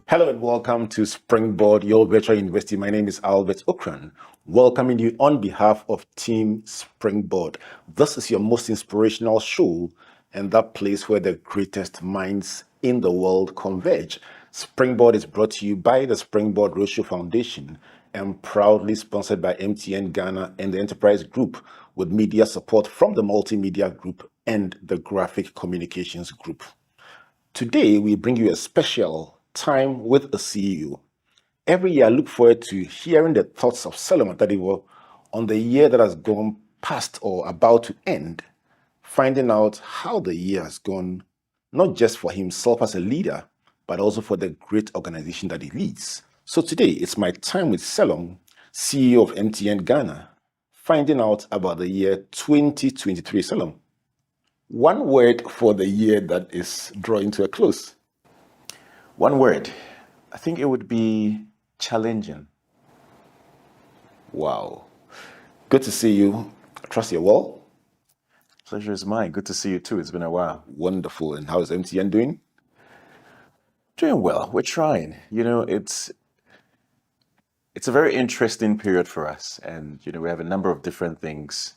Hello and welcome to Springboard, your virtual university. My name is Albert Okran, welcoming you on behalf of Team Springboard. This is your most inspirational show and that place where the greatest minds in the world converge. Springboard is brought to you by the Springboard Roadshow Foundation and proudly sponsored by MTN Ghana and the Enterprise Group, with media support from the Multimedia Group and the Graphic Communications Group. Today, we bring you a special time with a CEO. Every year, I look forward to hearing the thoughts of Selorm Adadevoh on the year that has gone past or about to end, finding out how the year has gone, not just for himself as a leader, but also for the great organization that he leads. So today, it's my time with Selorm, CEO of MTN Ghana, finding out about the year 2023. Selorm, one word for the year that is drawing to a close. One word. I think it would be challenging. Wow. Good to see you. I trust you're well. Pleasure is mine. Good to see you too. It's been a while. Wonderful. And how is MTN doing? Doing well. We're trying. It's a very interesting period for us. And, we have a number of different things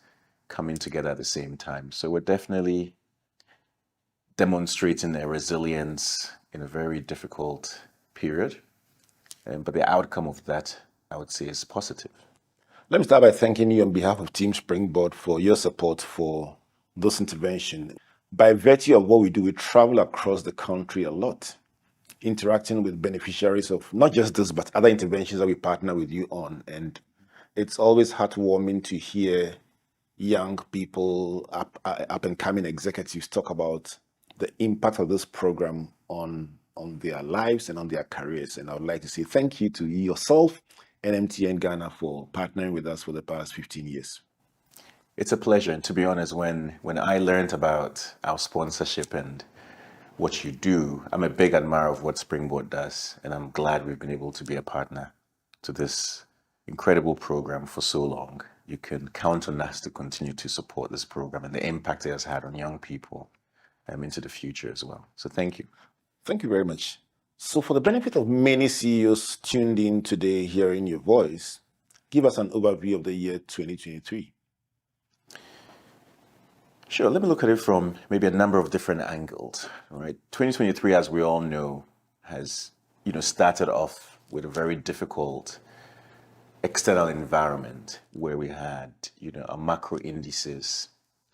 coming together at the same time. So we're definitely demonstrating a resilience in a very difficult period. But the outcome of that, I would say, is positive. Let me start by thanking you on behalf of Team Springboard for your support for this intervention. By virtue of what we do, we travel across the country a lot, interacting with beneficiaries of not just this, but other interventions that we partner with you on. And it's always heartwarming to hear young people, up and coming executives talk about the impact of this program on their lives and on their careers. And I would like to say thank you to yourself and MTN Ghana for partnering with us for the past 15 years. It's a pleasure. And to be honest, when I learned about our sponsorship and what you do, I'm a big admirer of what Springboard does. And I'm glad we've been able to be a partner to this incredible program for so long. You can count on us to continue to support this program and the impact it has had on young people into the future as well. So thank you. Thank you very much. So for the benefit of many CEOs tuned in today hearing your voice, give us an overview of the year 2023. Sure. Let me look at it from maybe a number of different angles. All right. 2023, as we all know, has started off with a very difficult external environment where we had a macro indices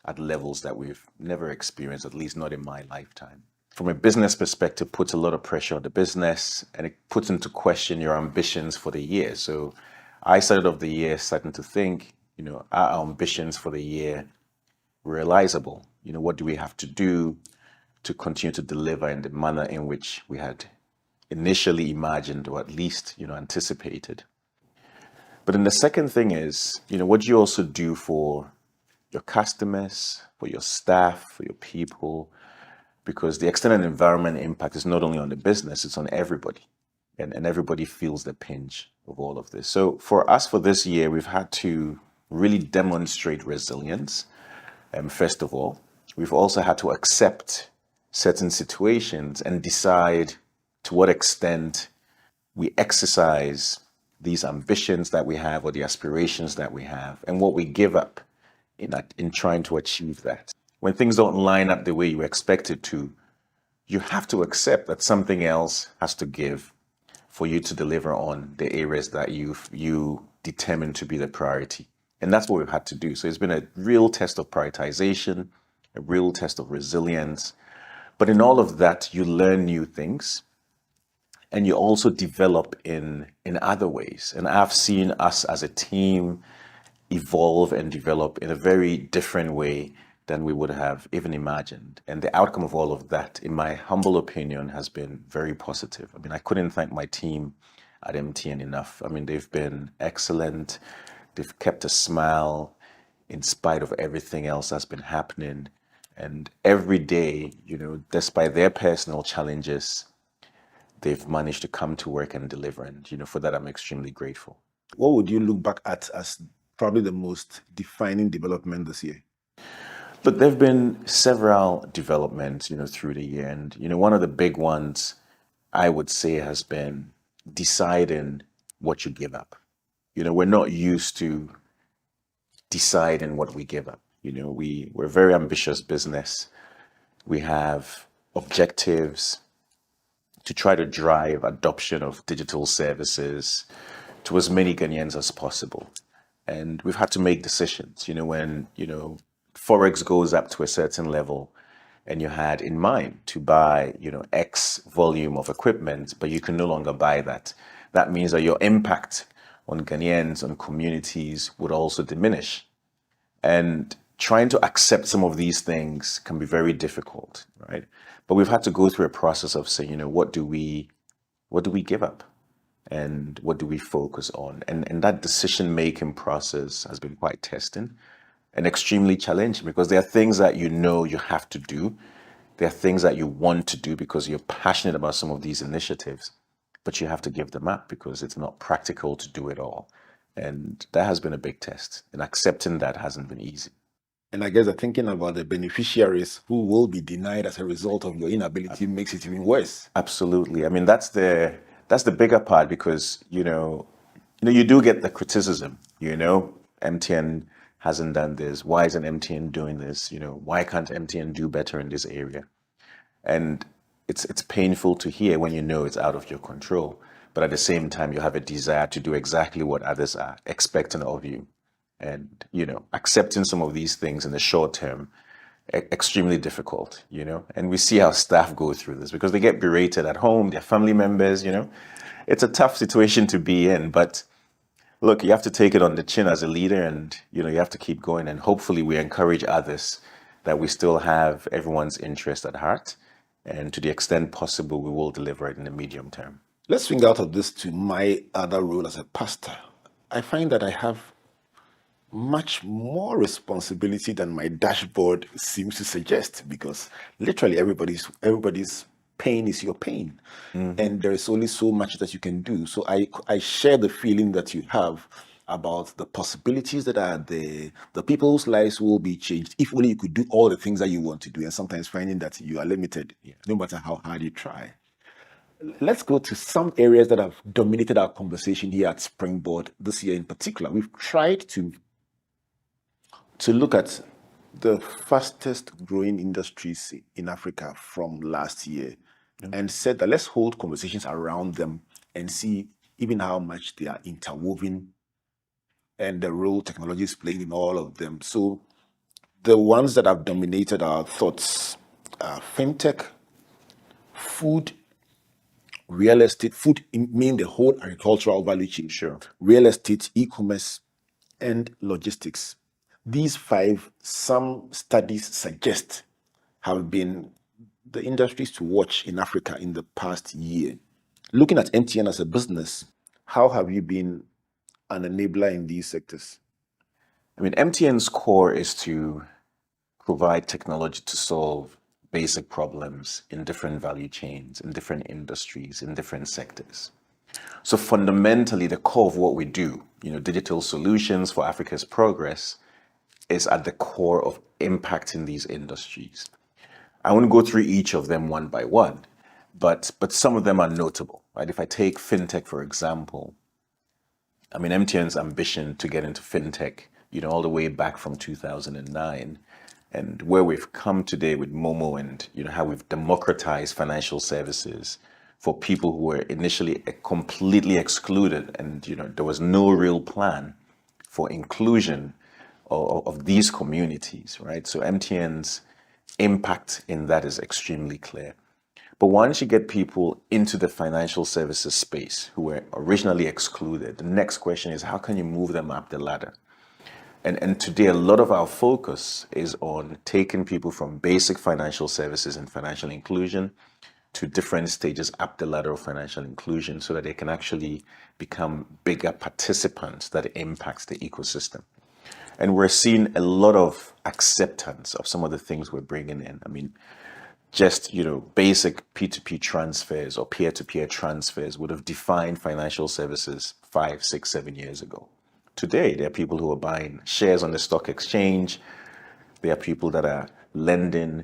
at levels that we've never experienced, at least not in my lifetime. From a business perspective, puts a lot of pressure on the business, and it puts into question your ambitions for the year. So I started off the year starting to think, are our ambitions for the year realizable? What do we have to do to continue to deliver in the manner in which we had initially imagined, or at least, anticipated? But then the second thing is, what do you also do for your customers, for your staff, for your people? Because the external environment impact is not only on the business, it's on everybody. And everybody feels the pinch of all of this. So for us, for this year, we've had to really demonstrate resilience. First of all, we've also had to accept certain situations and decide to what extent we exercise these ambitions that we have or the aspirations that we have, and what we give up in trying to achieve that. When things don't line up the way you expect it to, you have to accept that something else has to give for you to deliver on the areas that you determined to be the priority. And that's what we've had to do. So it's been a real test of prioritization, a real test of resilience. But in all of that, you learn new things. And you also develop in other ways. And I've seen us as a team evolve and develop in a very different way than we would have even imagined. And the outcome of all of that, in my humble opinion, has been very positive. I mean, I couldn't thank my team at MTN enough. I mean, they've been excellent. They've kept a smile in spite of everything else that's been happening. And every day, despite their personal challenges, they've managed to come to work and deliver. And, for that, I'm extremely grateful. What would you look back at as probably the most defining development this year? Look, there have been several developments, through the year. And, one of the big ones I would say, has been deciding what you give up. We're not used to deciding what we give up. We're a very ambitious business. We have objectives to try to drive adoption of digital services to as many Ghanaians as possible. And we've had to make decisions. When, Forex goes up to a certain level and you had in mind to buy, X volume of equipment, but you can no longer buy that. That means that your impact on Ghanaians, on communities would also diminish. And trying to accept some of these things can be very difficult, right? But we've had to go through a process of saying, what do we give up? And what do we focus on? And that decision-making process has been quite testing and extremely challenging, because there are things that you have to do. There are things that you want to do because you're passionate about some of these initiatives, but you have to give them up because it's not practical to do it all. And that has been a big test. And accepting that hasn't been easy. And I guess thinking about the beneficiaries who will be denied as a result of your inability makes it even worse. Absolutely. I mean, that's the bigger part, because you do get the criticism. MTN hasn't done this. Why isn't MTN doing this? Why can't MTN do better in this area? And it's painful to hear when it's out of your control. But at the same time, you have a desire to do exactly what others are expecting of you. And, accepting some of these things in the short term, extremely difficult, and we see how staff go through this because they get berated at home, their family members, it's a tough situation to be in. But look, you have to take it on the chin as a leader, and, you have to keep going. And hopefully we encourage others that we still have everyone's interest at heart. And to the extent possible, we will deliver it in the medium term. Let's swing out of this to my other role as a pastor. I find that I have much more responsibility than my dashboard seems to suggest, because literally everybody's pain is your pain. And there is only so much that you can do. So I share the feeling that you have about the possibilities that are there, the people whose lives will be changed if only you could do all the things that you want to do, and sometimes finding that you are limited, no matter how hard you try. Let's go to some areas that have dominated our conversation here at Springboard this year in particular. We've tried to look at the fastest growing industries in Africa from last year, and said that let's hold conversations around them and see even how much they are interwoven and the role technology is playing in all of them. So the ones that have dominated our thoughts are fintech, food, real estate, food meaning the whole agricultural value chain, Sure. real estate, e-commerce, and logistics. These 5, some studies suggest, have been the industries to watch in Africa in the past year. Looking at MTN as a business, how have you been an enabler in these sectors? I mean, MTN's core is to provide technology to solve basic problems in different value chains, in different industries, in different sectors. So fundamentally, the core of what we do, digital solutions for Africa's progress, is at the core of impacting these industries. I won't go through each of them one by one, but some of them are notable, right? If I take fintech, for example, I mean, MTN's ambition to get into fintech, all the way back from 2009, and where we've come today with Momo, and how we've democratized financial services for people who were initially completely excluded, and there was no real plan for inclusion of these communities, right? So MTN's impact in that is extremely clear. But once you get people into the financial services space who were originally excluded, the next question is, how can you move them up the ladder? And today, a lot of our focus is on taking people from basic financial services and financial inclusion to different stages up the ladder of financial inclusion, so that they can actually become bigger participants that impacts the ecosystem. And we're seeing a lot of acceptance of some of the things we're bringing in. I mean, just, basic P2P transfers or peer-to-peer transfers would have defined financial services 5, 6, 7 years ago. Today, there are people who are buying shares on the stock exchange. There are people that are lending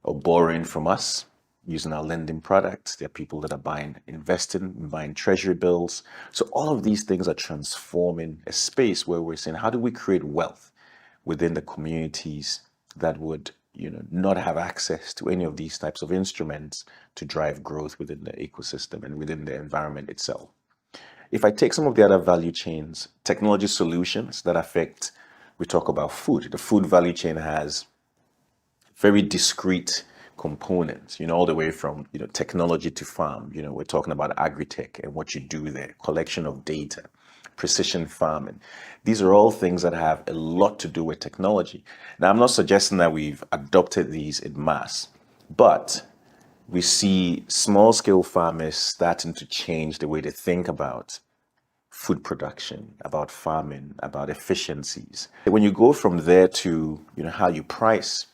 or borrowing from us. using our lending products. There are people that are investing, buying treasury bills. So all of these things are transforming a space where we're saying, how do we create wealth within the communities that would, not have access to any of these types of instruments to drive growth within the ecosystem and within the environment itself? If I take some of the other value chains, technology solutions that affect, we talk about food. The food value chain has very discrete components, all the way from, technology to farm. We're talking about agri-tech and what you do there, collection of data, precision farming. These are all things that have a lot to do with technology. Now, I'm not suggesting that we've adopted these in mass, but we see small scale farmers starting to change the way they think about food production, about farming, about efficiencies. When you go from there to, how you price,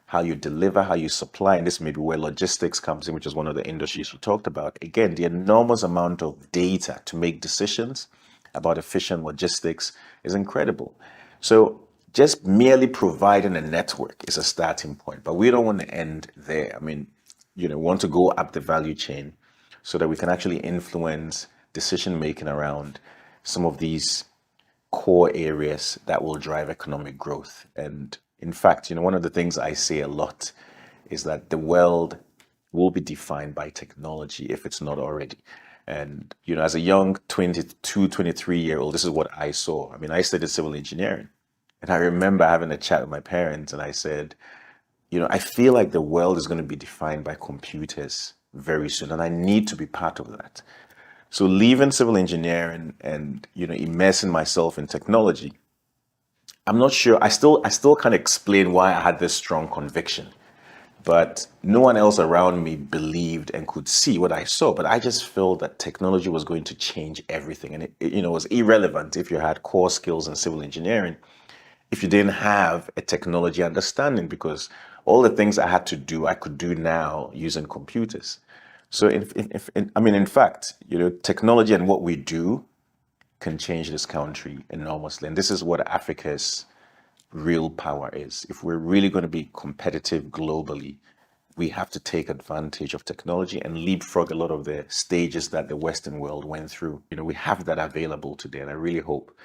how you deliver, how you supply, and this may be where logistics comes in, which is one of the industries you talked about. Again, the enormous amount of data to make decisions about efficient logistics is incredible. So just merely providing a network is a starting point, but we don't want to end there. I mean, we want to go up the value chain so that we can actually influence decision making around some of these core areas that will drive economic growth. And in fact, one of the things I say a lot is that the world will be defined by technology if it's not already. And, as a young 22, 23-year-old, this is what I saw. I mean, I studied civil engineering. And I remember having a chat with my parents and I said, I feel like the world is going to be defined by computers very soon. And I need to be part of that. So leaving civil engineering and, immersing myself in technology, I'm not sure. I still can't explain why I had this strong conviction, but no one else around me believed and could see what I saw. But I just felt that technology was going to change everything. And it was irrelevant if you had core skills in civil engineering, if you didn't have a technology understanding, because all the things I had to do, I could do now using computers. So in fact, technology and what we do can change this country enormously. And this is what Africa's real power is. If we're really going to be competitive globally, we have to take advantage of technology and leapfrog a lot of the stages that the Western world went through. We have that available today. And I really hope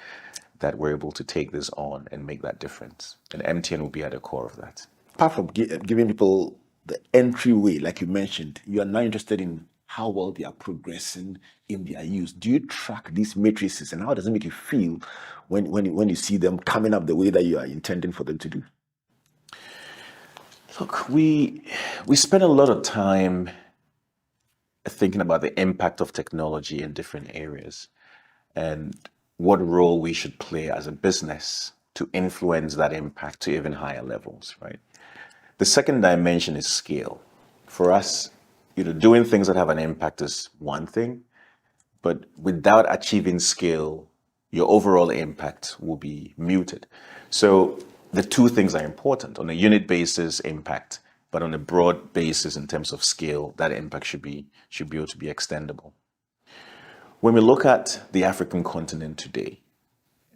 that we're able to take this on and make that difference. And MTN will be at the core of that. Apart from giving people the entryway, like you mentioned, you are now interested in how well they are progressing in their use. Do you track these matrices, and how does it make you feel when you see them coming up the way that you are intending for them to do? Look, we spend a lot of time thinking about the impact of technology in different areas and what role we should play as a business to influence that impact to even higher levels, right? The second dimension is scale. For us, doing things that have an impact is one thing, but without achieving scale, your overall impact will be muted. So the two things are important. On a unit basis, impact, but on a broad basis, in terms of scale, that impact should be able to be extendable. When we look at the African continent today,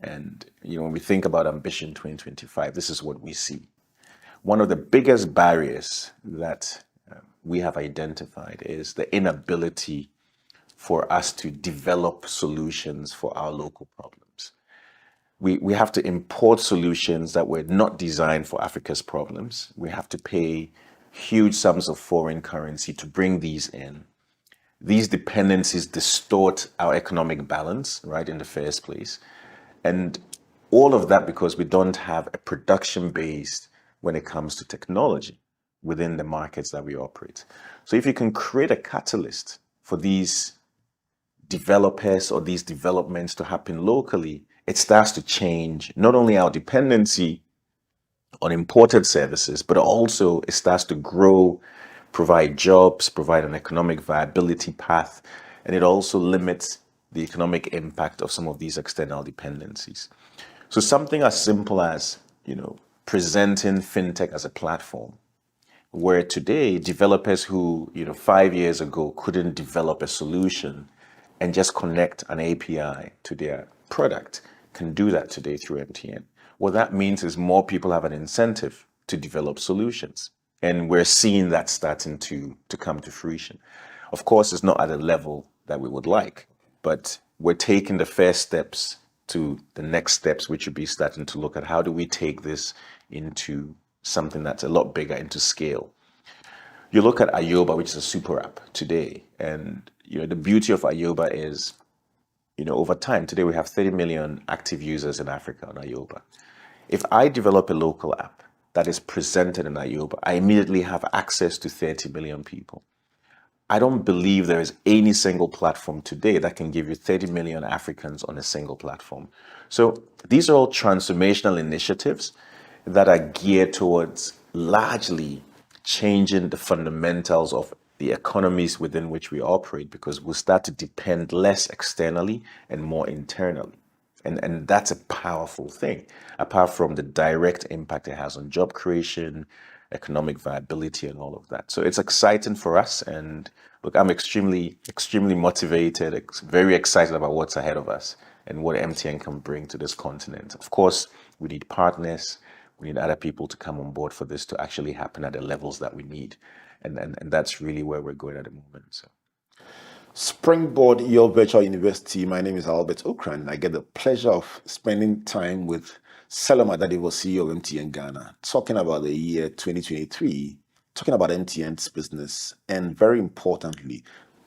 and when we think about Ambition 2025, this is what we see. One of the biggest barriers that we have identified is the inability for us to develop solutions for our local problems. We have to import solutions that were not designed for Africa's problems. We have to pay huge sums of foreign currency to bring these in. These dependencies distort our economic balance, right, in the first place. And all of that because we don't have a production base when it comes to technology within the markets that we operate. So if you can create a catalyst for these developers or these developments to happen locally, it starts to change not only our dependency on imported services, but also it starts to grow, provide jobs, provide an economic viability path, and it also limits the economic impact of some of these external dependencies. So something as simple as, presenting fintech as a platform, where today developers who, 5 years ago couldn't develop a solution and just connect an API to their product can do that today through MTN. What that means is more people have an incentive to develop solutions. And we're seeing that starting to come to fruition. Of course, it's not at a level that we would like, but we're taking the first steps to the next steps, which would be starting to look at how do we take this into something that's a lot bigger, into scale. You look at Ayoba, which is a super app today, and the beauty of Ayoba is, over time, today we have 30 million active users in Africa on Ayoba. If I develop a local app that is presented in Ayoba, I immediately have access to 30 million people. I don't believe there is any single platform today that can give you 30 million Africans on a single platform. So these are all transformational initiatives that are geared towards largely changing the fundamentals of the economies within which we operate, because we'll start to depend less externally and more internally. And that's a powerful thing, apart from the direct impact it has on job creation, economic viability, and all of that. So it's exciting for us. And look, I'm extremely, extremely motivated, very excited about what's ahead of us and what MTN can bring to this continent. Of course, we need partners. We need other people to come on board for this to actually happen at the levels that we need. And that's really where we're going at the moment. So. Springboard, your virtual university. My name is Albert Okran. I get the pleasure of spending time with Selorm Adadevoh, CEO of MTN Ghana, talking about the year 2023, talking about MTN's business, and very importantly,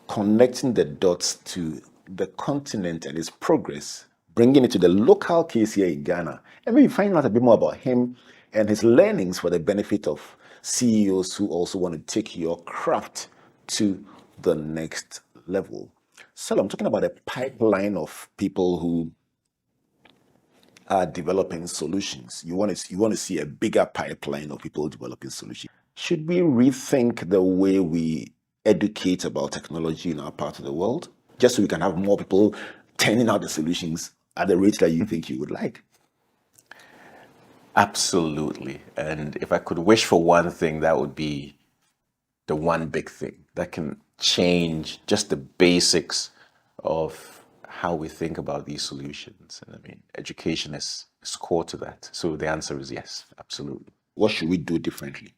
connecting the dots to the continent and its progress, bringing it to the local case here in Ghana, and maybe finding out a bit more about him and his learnings for the benefit of CEOs who also want to take your craft to the next level. So I'm talking about a pipeline of people who are developing solutions. You want to see a bigger pipeline of people developing solutions. Should we rethink the way we educate about technology in our part of the world, just so we can have more people turning out the solutions at the rate that you think you would like? Absolutely. And if I could wish for one thing, that would be the one big thing that can change just the basics of how we think about these solutions. And I mean, education is core to that. So the answer is yes, absolutely. What should we do differently?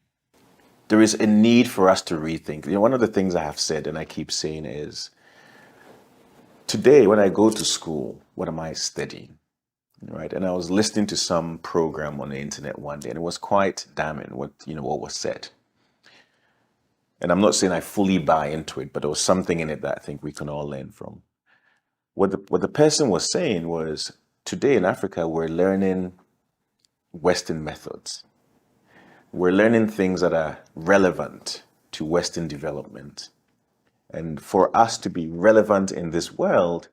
There is a need for us to rethink. One of the things I have said and I keep saying is, today when I go to school, what am I studying? Right? And I was listening to some program on the internet one day, and it was quite damning what was said. And I'm not saying I fully buy into it, but there was something in it that I think we can all learn from. What the person was saying was, today in Africa, we're learning Western methods. We're learning things that are relevant to Western development. And for us to be relevant in this world,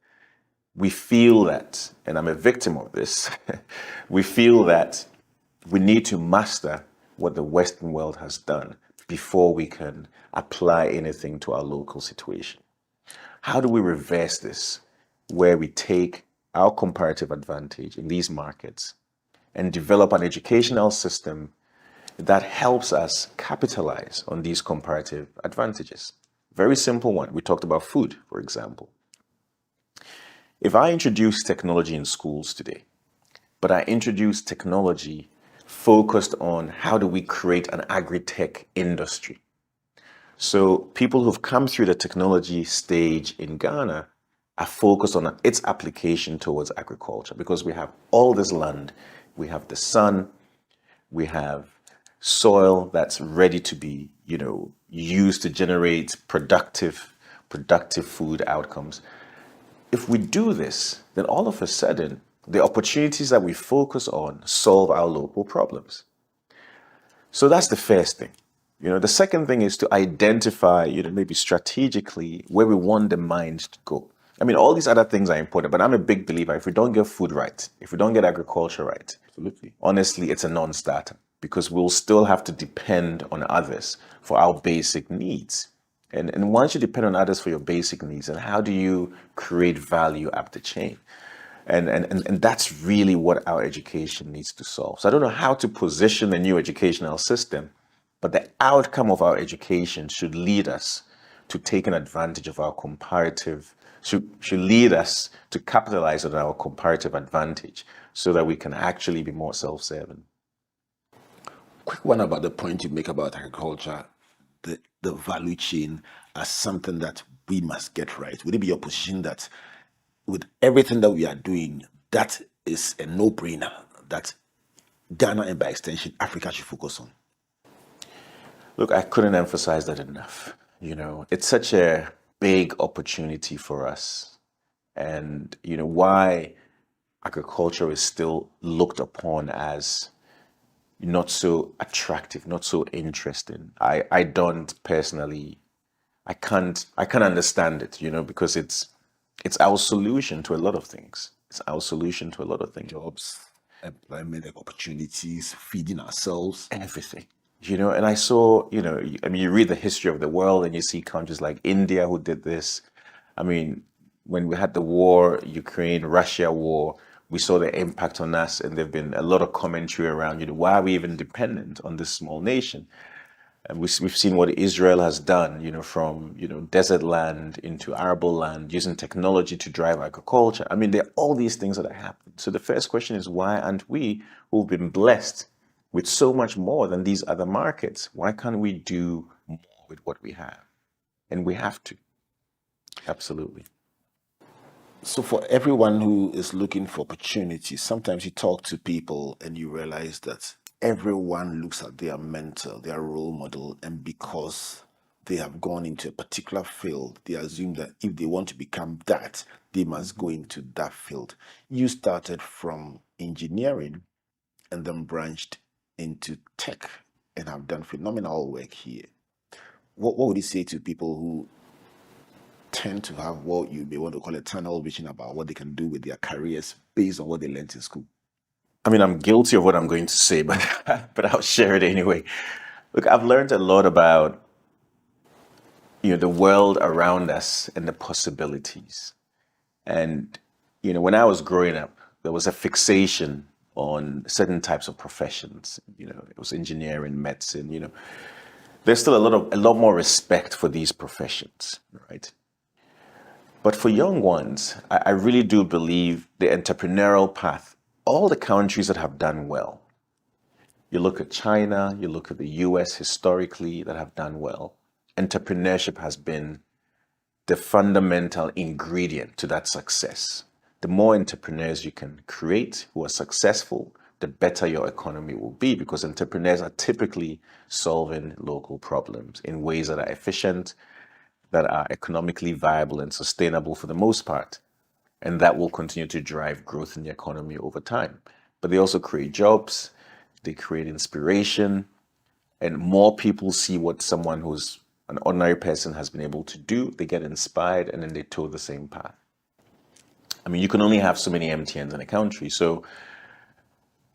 we feel that, and I'm a victim of this, we feel that we need to master what the Western world has done before we can apply anything to our local situation. How do we reverse this, where we take our comparative advantage in these markets and develop an educational system that helps us capitalize on these comparative advantages? Very simple one. We talked about food, for example. If I introduce technology in schools today, but I introduce technology focused on how do we create an agri-tech industry. So people who've come through the technology stage in Ghana are focused on its application towards agriculture, because we have all this land, we have the sun, we have soil that's ready to be, used to generate productive food outcomes. If we do this, then all of a sudden, the opportunities that we focus on solve our local problems. So that's the first thing. The second thing is to identify, maybe strategically where we want the mind to go. I mean, all these other things are important, but I'm a big believer, if we don't get food right, if we don't get agriculture right, Absolutely. honestly, it's a non-starter, because we'll still have to depend on others for our basic needs. And once you depend on others for your basic needs, and how do you create value up the chain? And that's really what our education needs to solve. So I don't know how to position the new educational system, but the outcome of our education should lead us to taking advantage of our comparative, should lead us to capitalize on our comparative advantage so that we can actually be more self-serving. Quick one about the point you make about agriculture, the value chain as something that we must get right. Would it be your position that with everything that we are doing, that is a no-brainer that Ghana and by extension Africa should focus on? Look, I couldn't emphasize that enough. It's such a big opportunity for us. And, why agriculture is still looked upon as not so attractive, not so interesting. I don't personally, I can't understand it, because it's our solution to a lot of things. It's our solution to a lot of things. Jobs, employment opportunities, feeding ourselves. Everything. And I saw, you read the history of the world and you see countries like India who did this. I mean, when we had the war, Ukraine, Russia war, we saw the impact on us, and there've been a lot of commentary around, why are we even dependent on this small nation? And we've seen what Israel has done, from, desert land into arable land, using technology to drive agriculture. I mean, there are all these things that are happening. So the first question is, why aren't we, who've been blessed with so much more than these other markets, why can't we do more with what we have? And we have to. Absolutely. So for everyone who is looking for opportunities, sometimes you talk to people and you realize that everyone looks at their mentor, their role model, and because they have gone into a particular field, they assume that if they want to become that, they must go into that field. You started from engineering and then branched into tech and have done phenomenal work here. What would you say to people who tend to have what you may want to call a tunnel vision about what they can do with their careers based on what they learned in school? I mean, I'm guilty of what I'm going to say, but but I'll share it anyway. Look, I've learned a lot about the world around us and the possibilities. And when I was growing up, there was a fixation on certain types of professions. It was engineering, medicine. There's still a lot more respect for these professions, right? But for young ones, I really do believe the entrepreneurial path, all the countries that have done well, you look at China, you look at the US historically that have done well, entrepreneurship has been the fundamental ingredient to that success. The more entrepreneurs you can create who are successful, the better your economy will be, because entrepreneurs are typically solving local problems in ways that are efficient, that are economically viable and sustainable for the most part. And that will continue to drive growth in the economy over time. But they also create jobs, they create inspiration, and more people see what someone who's an ordinary person has been able to do. They get inspired, and then they toe the same path. I mean, you can only have so many MTNs in a country. So,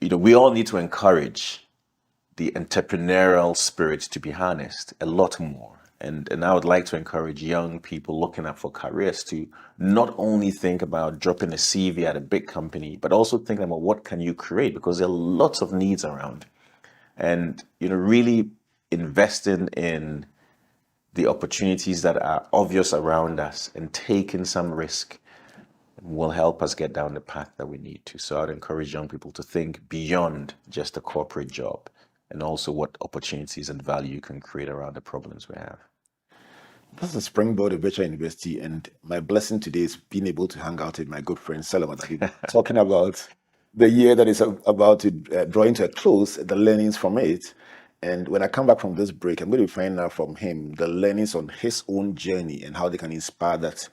we all need to encourage the entrepreneurial spirit to be harnessed a lot more. And I would like to encourage young people looking up for careers to not only think about dropping a CV at a big company, but also think about what can you create, because there are lots of needs around. And, really investing in the opportunities that are obvious around us and taking some risk will help us get down the path that we need to. So I'd encourage young people to think beyond just a corporate job, and also what opportunities and value you can create around the problems we have. This is Springboard of Virtual University, and my blessing today is being able to hang out with my good friend Selorm Adadevoh, talking about the year that is about to draw into a close, the learnings from it. And when I come back from this break, I'm going to be finding out from him the learnings on his own journey and how they can inspire that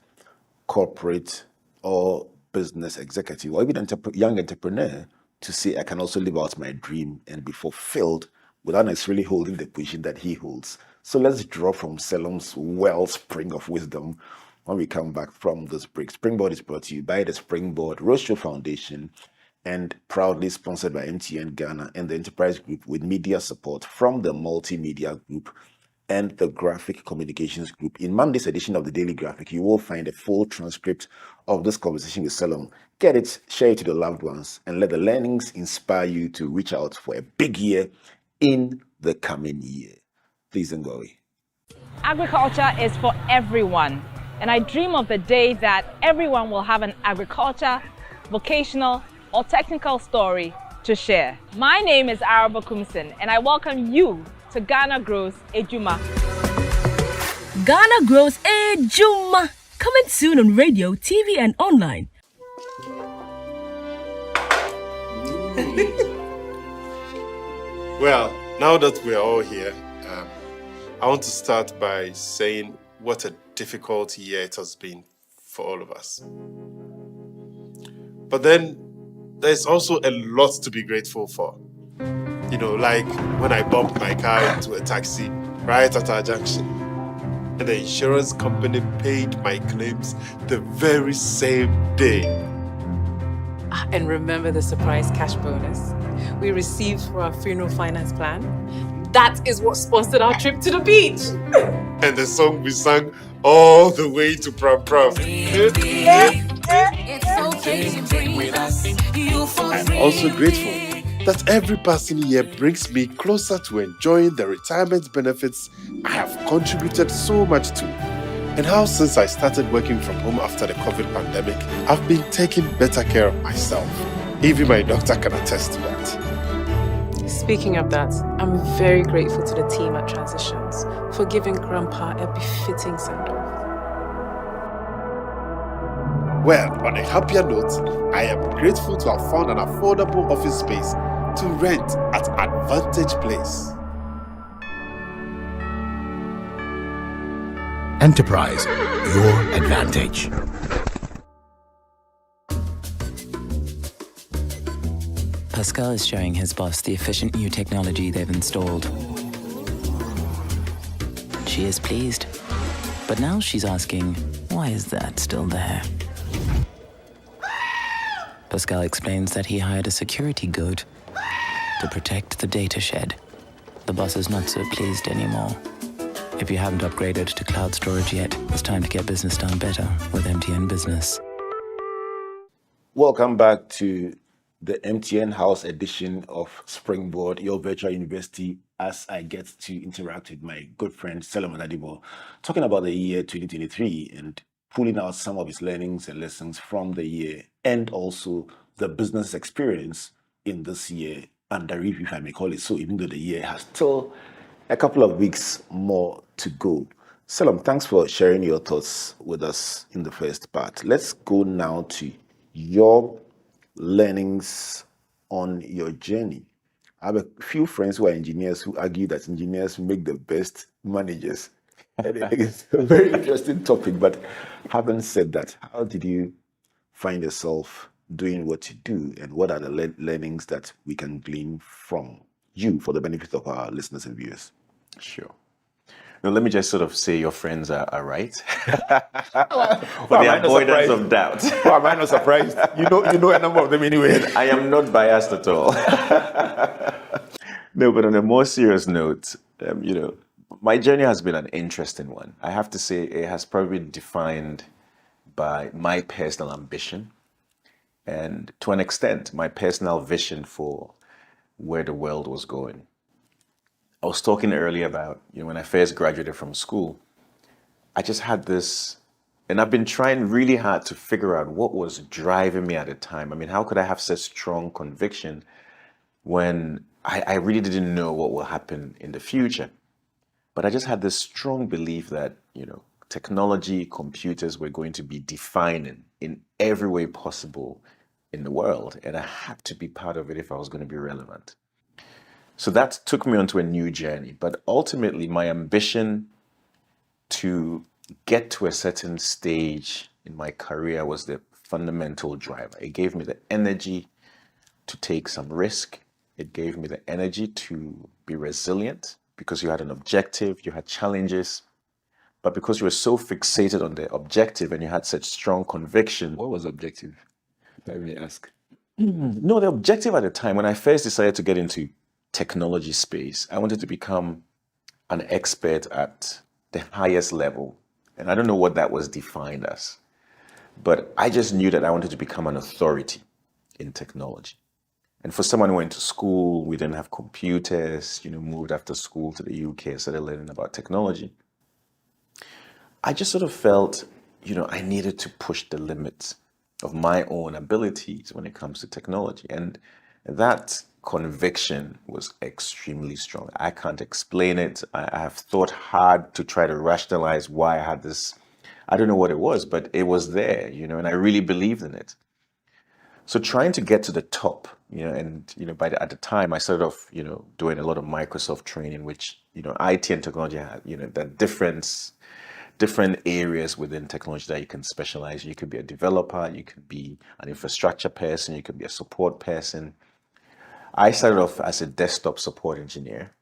corporate or business executive or even young entrepreneur to say, I can also live out my dream and be fulfilled without necessarily holding the position that he holds. So let's draw from Selorm's wellspring of wisdom when we come back from this break. Springboard is brought to you by the Springboard Roadshow Foundation and proudly sponsored by MTN Ghana and the Enterprise Group, with media support from the Multimedia Group and the Graphic Communications Group. In Monday's edition of the Daily Graphic, you will find a full transcript of this conversation with Selorm. Get it, share it to the loved ones, and let the learnings inspire you to reach out for a big year in the coming year. Please don't go away. Agriculture is for everyone, and I dream of the day that everyone will have an agriculture, vocational, or technical story to share. My name is Araba Kumsin, and I welcome you to Ghana Grows Ejuma. Ghana Grows Ejuma. Coming soon on radio, TV, and online. Well, now that we're all here, I want to start by saying what a difficult year it has been for all of us. But then there's also a lot to be grateful for. You know, like when I bumped my car into a taxi right at our junction, and the insurance company paid my claims the very same day. And remember the surprise cash bonus we received for our funeral finance plan? That is what sponsored our trip to the beach. And the song we sang all the way to Pram Pram. I'm also grateful that every passing year brings me closer to enjoying the retirement benefits I have contributed so much to. And how since I started working from home after the COVID pandemic, I've been taking better care of myself. Even my doctor can attest to that. Speaking of that, I'm very grateful to the team at Transitions for giving Grandpa a befitting send-off. Well, on a happier note, I am grateful to have found an affordable office space to rent at Advantage Place. Enterprise, your advantage. Pascal is showing his boss the efficient new technology they've installed. She is pleased, but now she's asking, why is that still there? Pascal explains that he hired a security guard to protect the data shed. The boss is not so pleased anymore. If you haven't upgraded to cloud storage yet, it's time to get business done better with MTN Business. Welcome back to the MTN House edition of Springboard, your virtual university, as I get to interact with my good friend Selorm Adadevoh, talking about the year 2023 and pulling out some of his learnings and lessons from the year, and also the business experience in this year under review, if I may call it so, even though the year has still a couple of weeks more to go. Selorm, thanks for sharing your thoughts with us in the first part. Let's go now to your learnings on your journey. I have a few friends who are engineers who argue that engineers make the best managers. And I think it's a very interesting topic, but having said that, how did you find yourself doing what you do, and what are the learnings that we can glean from you for the benefit of our listeners and viewers? Sure. Now, let me just sort of say your friends are right. Well, For the avoidance of doubt. Well, am I not surprised? You know a number of them anyway. I am not biased at all. No, but on a more serious note, my journey has been an interesting one. I have to say it has probably been defined by my personal ambition and, to an extent, my personal vision for where the world was going. I was talking earlier about, when I first graduated from school, I just had this, and I've been trying really hard to figure out what was driving me at the time. I mean, how could I have such strong conviction when I really didn't know what will happen in the future? But I just had this strong belief that, technology, computers were going to be defining in every way possible in the world, and I had to be part of it if I was going to be relevant. So that took me onto a new journey. But ultimately, my ambition to get to a certain stage in my career was the fundamental driver. It gave me the energy to take some risk. It gave me the energy to be resilient because you had an objective, you had challenges. But because you were so fixated on the objective and you had such strong conviction. What was the objective, if I may ask? No, the objective at the time, when I first decided to get into technology space, I wanted to become an expert at the highest level. And I don't know what that was defined as, but I just knew that I wanted to become an authority in technology. And for someone who went to school, we didn't have computers, moved after school to the UK and started learning about technology. I just sort of felt, I needed to push the limits of my own abilities when it comes to technology. And That conviction was extremely strong. I can't explain it. I have thought hard to try to rationalize why I had this. I don't know what it was, but it was there, and I really believed in it. So trying to get to the top, and at the time I started off, doing a lot of Microsoft training, which IT and technology had, that different areas within technology that you can specialize. You could be a developer, you could be an infrastructure person, you could be a support person. I started off as a desktop support engineer,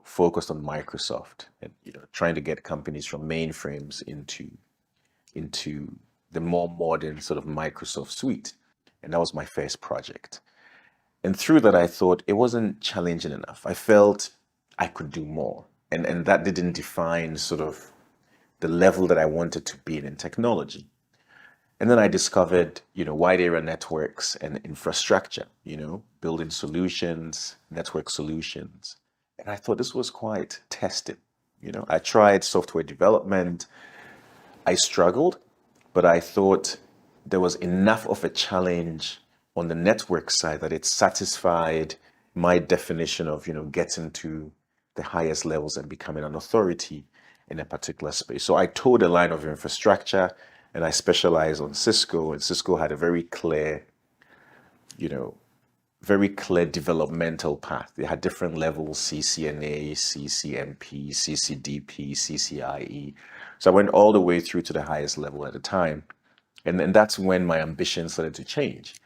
focused on Microsoft and trying to get companies from mainframes into the more modern sort of Microsoft suite. And that was my first project. And through that, I thought it wasn't challenging enough. I felt I could do more. And that didn't define sort of the level that I wanted to be in technology. And then I discovered, wide area networks and infrastructure, building solutions, network solutions. And I thought this was quite testing. I tried software development. I struggled, but I thought there was enough of a challenge on the network side that it satisfied my definition of, getting to the highest levels and becoming an authority in a particular space. So I towed the line of infrastructure and I specialized on Cisco, and Cisco had a very clear developmental path. They had different levels: CCNA, CCMP, CCDP, CCIE. So I went all the way through to the highest level at the time. And then that's when my ambition started to change.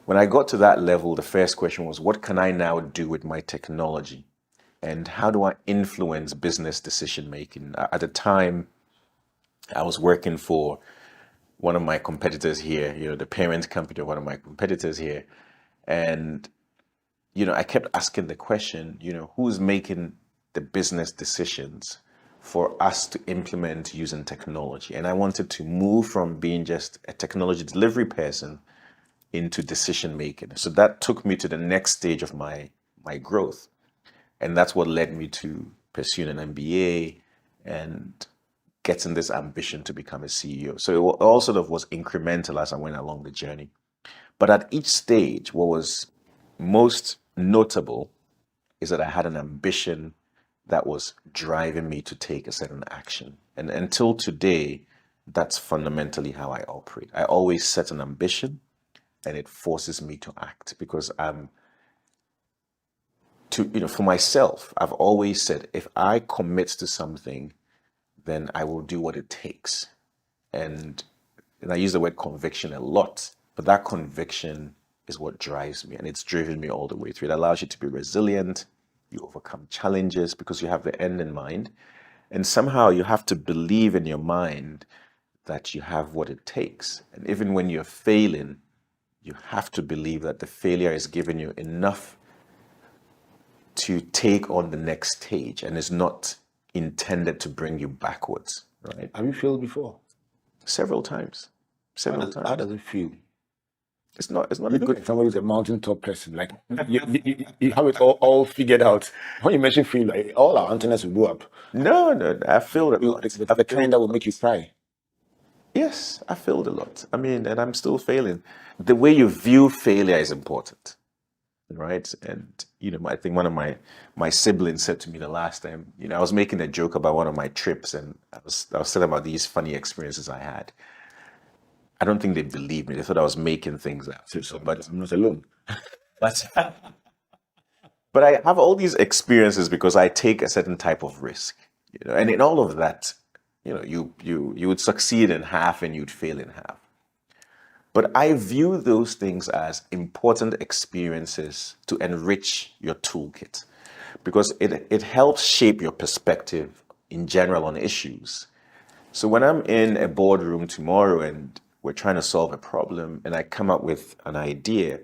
When I got to that level, the first question was, what can I now do with my technology? And how do I influence business decision making? At the time, I was working for one of my competitors here, the parent company of one of my competitors here. And, I kept asking the question, who's making the business decisions for us to implement using technology? And I wanted to move from being just a technology delivery person into decision making. So that took me to the next stage of my growth. And that's what led me to pursuing an MBA and getting this ambition to become a CEO. So it all sort of was incremental as I went along the journey. But at each stage, what was most notable is that I had an ambition that was driving me to take a certain action. And until today, that's fundamentally how I operate. I always set an ambition and it forces me to act, because for myself, I've always said, if I commit to something, then I will do what it takes. And I use the word conviction a lot, but that conviction is what drives me, and it's driven me all the way through. It allows you to be resilient. You overcome challenges because you have the end in mind. And somehow you have to believe in your mind that you have what it takes. And even when you're failing, you have to believe that the failure is giving you enough to take on the next stage and is not intended to bring you backwards, right? Have you failed before? Several times. How does it feel? It's not You could somebody who's a mountaintop person, like you have it all figured out. When you mention feel, like all our antennas will go up. No, I failed a lot. It's the kind that will make you cry. Yes, I failed a lot. And I'm still failing. The way you view failure is important, right? And, I think one of my siblings said to me the last time, I was making a joke about one of my trips, and I was telling about these funny experiences I had. I don't think they believed me. They thought I was making things up. But I'm not alone. But I have all these experiences because I take a certain type of risk, and in all of that, you would succeed in half and you'd fail in half. But I view those things as important experiences to enrich your toolkit, because it helps shape your perspective in general on issues. So when I'm in a boardroom tomorrow and we're trying to solve a problem and I come up with an idea,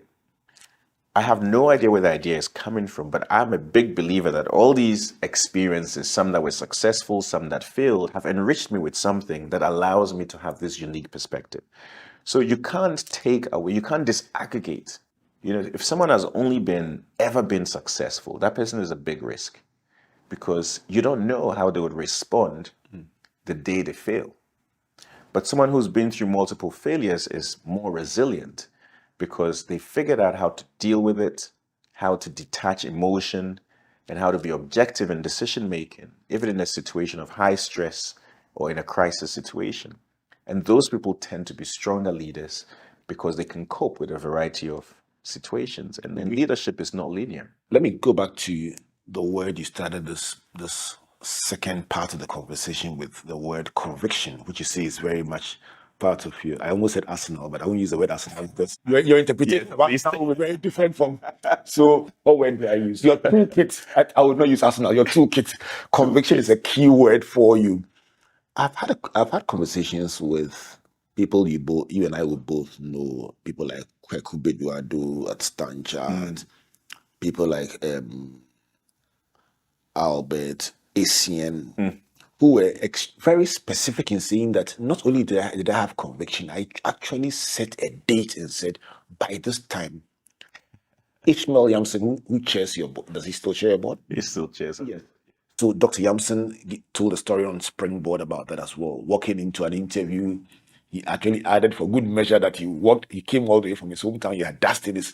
I have no idea where the idea is coming from, but I'm a big believer that all these experiences, some that were successful, some that failed, have enriched me with something that allows me to have this unique perspective. So you can't take away, you can't disaggregate. If someone has only ever been successful, that person is a big risk, because you don't know how they would respond the day they fail. But someone who's been through multiple failures is more resilient, because they figured out how to deal with it, how to detach emotion, and how to be objective in decision making, even in a situation of high stress or in a crisis situation. And those people tend to be stronger leaders because they can cope with a variety of situations. And then leadership is not linear. Let me go back to the word you started this second part of the conversation with, the word conviction, which you say is very much part of you. I almost said Arsenal, but I won't use the word Arsenal because your interpretation of Arsenal will be very different from. So, what word will I use? Your toolkit. I would not use Arsenal. Your toolkit. Conviction is a key word for you. I've had conversations with people you and I will both know. People like Kweku Bedwado at Stanchard. People like Albert, Asian, who were very specific in saying that not only did I have conviction, I actually set a date and said, by this time, Ishmael Yamson, who chairs your board, does he still chair your board? He still chairs. Yes. So Dr. Yamson told a story on Springboard about that as well. Walking into an interview, he actually added for good measure that he came all the way from his hometown, he had dusted his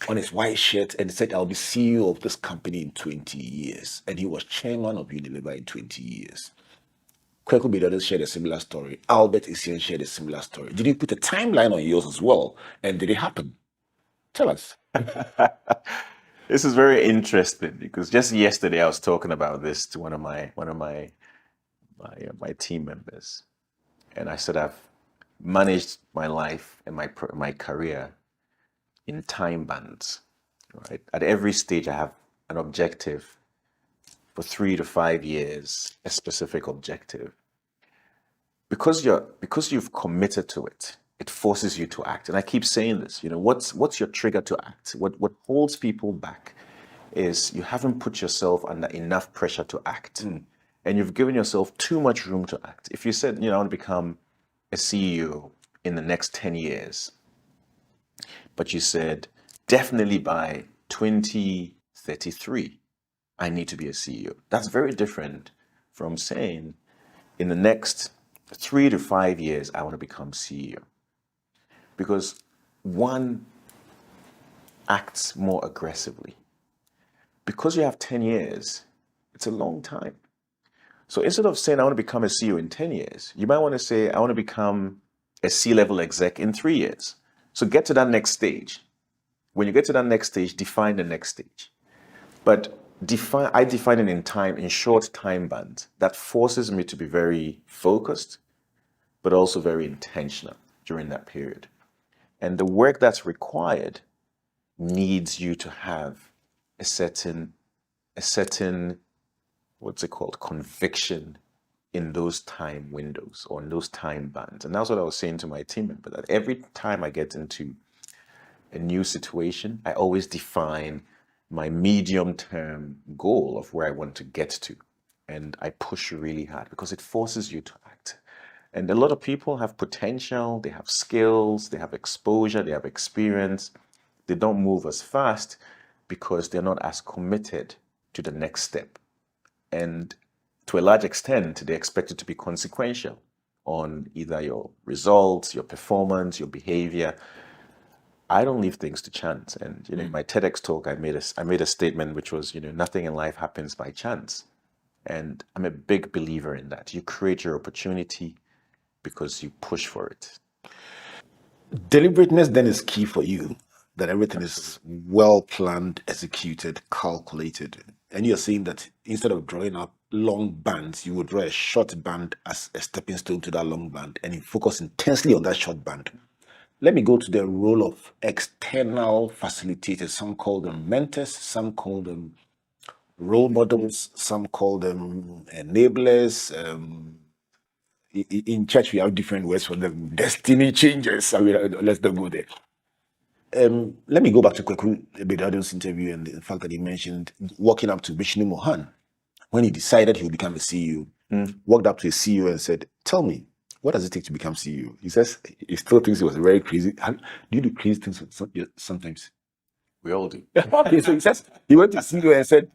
on his white shirt and said, I'll be CEO of this company in 20 years. And he was chairman of Unilever in 20 years. Kweku Bedwado shared a similar story. Albert Isian shared a similar story. Did you put a timeline on yours as well? And did it happen? Tell us. This is very interesting because just yesterday I was talking about this to one of my team members, and I said I've managed my life and my career in time bands, right? At every stage, I have an objective for 3 to 5 years, a specific objective. Because you've committed to it, it forces you to act. And I keep saying this, what's your trigger to act? What holds people back is you haven't put yourself under enough pressure to act. And you've given yourself too much room to act. If you said, I want to become a CEO in the next 10 years, but you said, definitely by 2033, I need to be a CEO. That's very different from saying, in the next 3 to 5 years, I want to become CEO. Because one acts more aggressively. Because you have 10 years, it's a long time. So instead of saying, I want to become a CEO in 10 years, you might want to say, I want to become a C-level exec in 3 years. So get to that next stage. When you get to that next stage, define the next stage. But I define it in short time bands. That forces me to be very focused, but also very intentional during that period. And the work that's required needs you to have a certain, what's it called, conviction in those time windows or in those time bands. And that's what I was saying to my team member, that every time I get into a new situation, I always define my medium-term goal of where I want to get to. And I push really hard because it forces you to act. And a lot of people have potential, they have skills, they have exposure, they have experience. They don't move as fast because they're not as committed to the next step. And to a large extent, they expect it to be consequential on either your results, your performance, your behavior. I don't leave things to chance. And in my TEDx talk, I made a statement which was, nothing in life happens by chance. And I'm a big believer in that. You create your opportunity because you push for it. Deliberateness then is key for you, that everything is well planned, executed, calculated. And you're saying that instead of drawing up long bands, you would draw a short band as a stepping stone to that long band, and you focus intensely on that short band. Let me go to the role of external facilitators. Some call them mentors, some call them role models, some call them enablers. In church, we have different words for them. Destiny changers. Let's not go there. Let me go back to Kweku Bedwado's interview and the fact that he mentioned walking up to Vishnu Mohan when he decided he would become a CEO. Walked up to a CEO and said, "Tell me, what does it take to become CEO?" He says he still thinks it was very crazy. Do you do crazy things sometimes? We all do. Okay, so he says he went to CEO and said,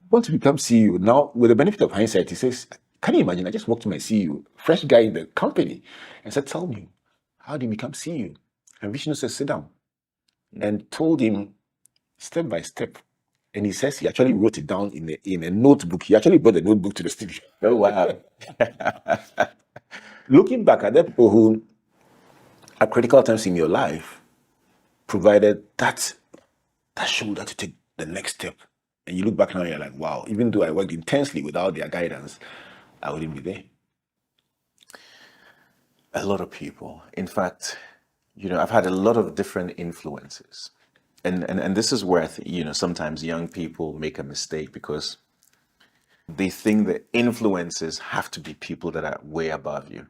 "I want to become CEO." Now, with the benefit of hindsight, he says, "Can you imagine? I just walked to my CEO, fresh guy in the company, and said, 'Tell me, how do you become CEO?'" And Vishnu says, "Sit down. and told him step by step. And he says he actually wrote it down in a notebook. He actually brought the notebook to the studio. Oh, wow. Looking back at the people who, at critical times in your life, provided that shoulder to take the next step. And you look back now and you're like, wow, even though I worked intensely without their guidance, I wouldn't be there. A lot of people. In fact, I've had a lot of different influences. And this is where, sometimes young people make a mistake because they think that influences have to be people that are way above you.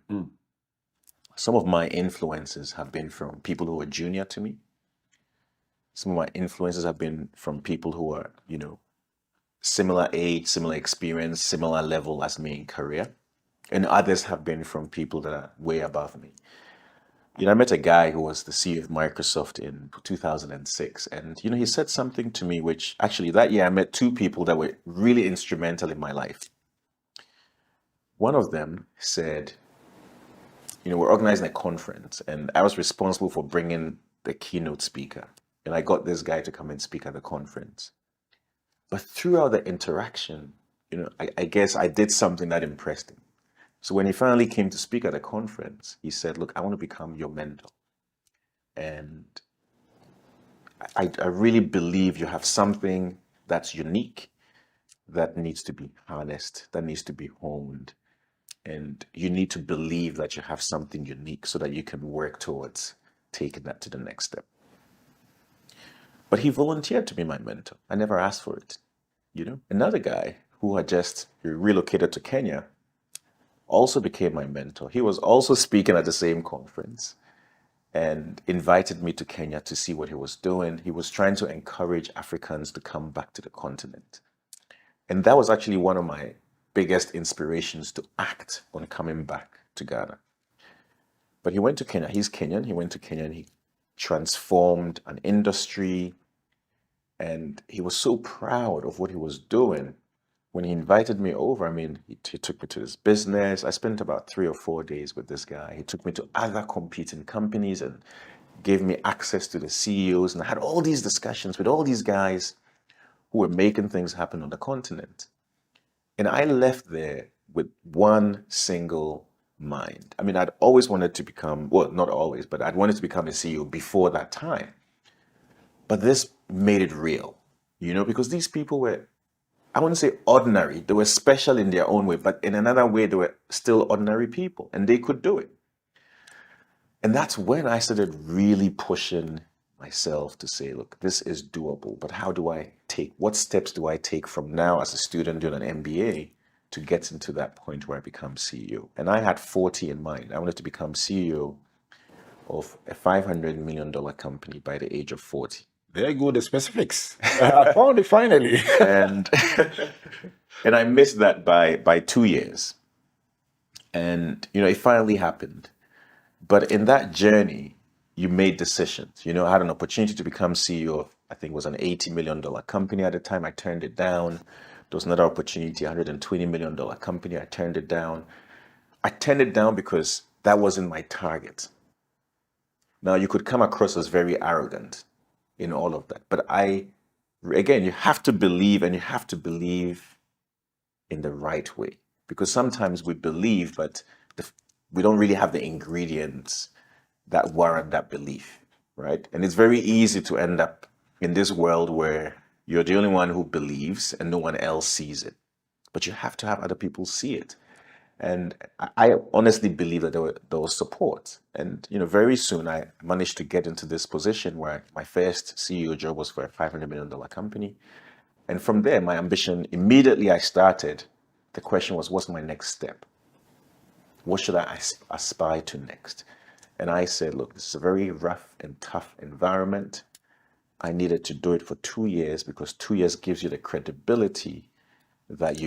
Some of my influences have been from people who are junior to me. Some of my influences have been from people who are, similar age, similar experience, similar level as me in career. And others have been from people that are way above me. I met a guy who was the CEO of Microsoft in 2006. And, he said something to me, which actually that year I met two people that were really instrumental in my life. One of them said, we're organizing a conference and I was responsible for bringing the keynote speaker. And I got this guy to come and speak at the conference. But throughout the interaction, I guess I did something that impressed him. So when he finally came to speak at the conference, he said, look, I want to become your mentor. And I really believe you have something that's unique, that needs to be harnessed, that needs to be honed. And you need to believe that you have something unique so that you can work towards taking that to the next step. But he volunteered to be my mentor. I never asked for it. Another guy who had just relocated to Kenya also became my mentor. He was also speaking at the same conference and invited me to Kenya to see what he was doing. He was trying to encourage Africans to come back to the continent. And that was actually one of my biggest inspirations to act on coming back to Ghana. But he went to Kenya. He's Kenyan. He went to Kenya and he transformed an industry. And he was so proud of what he was doing. When he invited me over, he took me to his business. I spent about 3 or 4 days with this guy. He took me to other competing companies and gave me access to the CEOs. And I had all these discussions with all these guys who were making things happen on the continent. And I left there with one single mind. I'd always wanted to become, well, not always, but I'd wanted to become a CEO before that time. But this made it real, because these people were, I wouldn't say ordinary. They were special in their own way, but in another way, they were still ordinary people and they could do it. And that's when I started really pushing myself to say, look, this is doable, but what steps do I take from now as a student doing an MBA to get into that point where I become CEO? And I had 40 in mind. I wanted to become CEO of a $500 million company by the age of 40. There go the specifics. I found it finally. and I missed that by 2 years. And, it finally happened. But in that journey, you made decisions. I had an opportunity to become CEO of, I think it was an $80 million company at the time. I turned it down. There was another opportunity, $120 million company. I turned it down. I turned it down because that wasn't my target. Now, you could come across as very arrogant in all of that. But again, you have to believe, and you have to believe in the right way. Because sometimes we believe, but we don't really have the ingredients that warrant that belief, right? And it's very easy to end up in this world where you're the only one who believes and no one else sees it. But you have to have other people see it. And I honestly believe that there was support. And, very soon I managed to get into this position where my first CEO job was for a $500 million company. And from there, my ambition, immediately I started, the question was, what's my next step? What should I aspire to next? And I said, look, this is a very rough and tough environment. I needed to do it for 2 years because 2 years gives you the credibility that